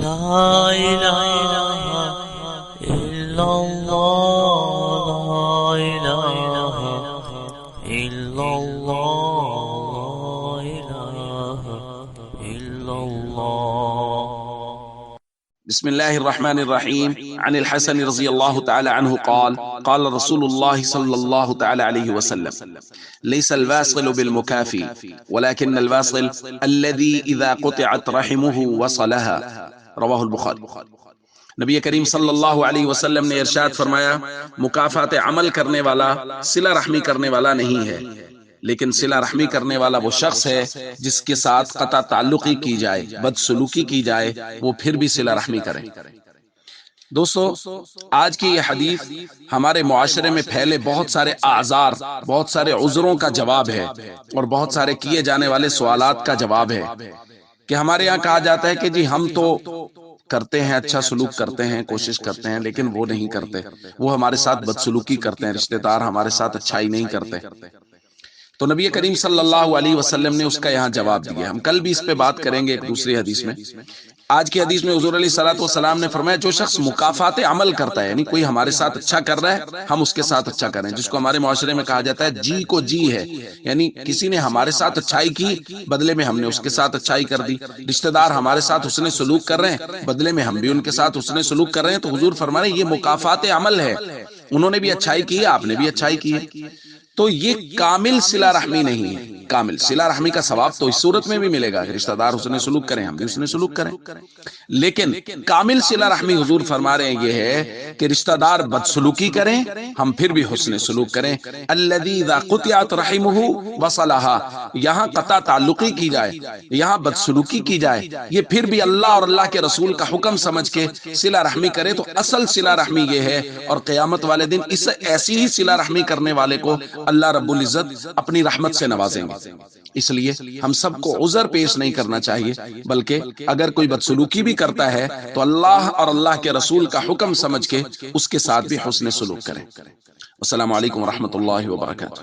لا إله إلا الله لا إله إلا الله لا إله إلا الله. بسم الله الرحمن الرحيم. عن الحسن رضي الله تعالى عنه قال قال رسول الله صلى الله تعالى عليه وسلم ليس الواصل بالمكافي ولكن الواصل الذي إذا قطعت رحمه وصلها. رواہ البخاری. نبی کریم صلی اللہ علیہ وسلم نے ارشاد فرمایا مکافات عمل کرنے والا صلہ رحمی کرنے والا نہیں ہے، لیکن صلہ رحمی کرنے والا وہ شخص ہے جس کے ساتھ قطع تعلقی کی جائے، بدسلوکی کی جائے، وہ پھر بھی صلہ رحمی کرے. دوستو، آج کی یہ حدیث ہمارے معاشرے میں پھیلے بہت سارے اعذار، بہت سارے عذروں کا جواب ہے اور بہت سارے کیے جانے والے سوالات کا جواب ہے کہ ہمارے یہاں کہا جاتا ہے کہ جی ہم تو کرتے ہیں، اچھا سلوک کرتے ہیں، کوشش کرتے ہیں، لیکن وہ نہیں کرتے، وہ ہمارے ساتھ بدسلوکی کرتے ہیں، رشتہ دار ہمارے ساتھ اچھائی نہیں کرتے. تو نبی کریم صلی اللہ علیہ وسلم نے اس کا یہاں جواب دیا. ہم کل بھی اس پہ بات کریں گے ایک دوسری حدیث میں. آج کی حدیث میں حضور علیہ الصلوۃ والسلام نے فرمایا جو شخص مکافات عمل کرتا ہے، یعنی کوئی ہمارے ساتھ اچھا کر رہا ہے ہم اس کے ساتھ اچھا کریں، جس کو ہمارے معاشرے میں کہا جاتا ہے جی کو جی ہے، یعنی کسی نے ہمارے ساتھ اچھائی کی، بدلے میں ہم نے اس کے ساتھ اچھائی کر دی. رشتہ دار ہمارے ساتھ حسن سلوک کر رہے ہیں، بدلے میں ہم بھی ان کے ساتھ حسن سلوک کر رہے ہیں، تو حضور فرما رہے ہیں یہ مکافات عمل ہے، انہوں نے بھی اچھائی کی ہے، آپ نے بھی اچھائی کی ہے. تو یہ کامل صلہ رحمی نہیں ہے. کامل صلہ رحمی کا ثواب تو اس صورت میں بھی ملے گا کہ رشتہ دار حسن سلوک کریں، ہم بھی حسن سلوک کریں، لیکن کامل صلہ رحمی حضور فرما رہے ہیں یہ ہے کہ رشتہ دار بدسلوکی کریں، ہم پھر بھی حسن سلوک کریں. الذی اذا قطعت رحمہ وصلها، یہاں قطع تعلقی کی جائے، یہاں بدسلوکی کی جائے، یہ پھر بھی اللہ اور اللہ کے رسول کا حکم سمجھ کے صلہ رحمی کرے، تو اصل صلہ رحمی یہ ہے. اور قیامت والے دن اس ایسی ہی صلہ رحمی کرنے والے کو اللہ رب العزت اپنی رحمت سے نوازیں گے. اس لیے ہم سب کو عذر پیش نہیں کرنا چاہیے، بلکہ اگر کوئی بدسلوکی بھی کرتا ہے تو اللہ اور اللہ کے رسول کا حکم سمجھ کے اس کے ساتھ بھی حسن سلوک کریں. السلام علیکم ورحمۃ اللہ وبرکاتہ.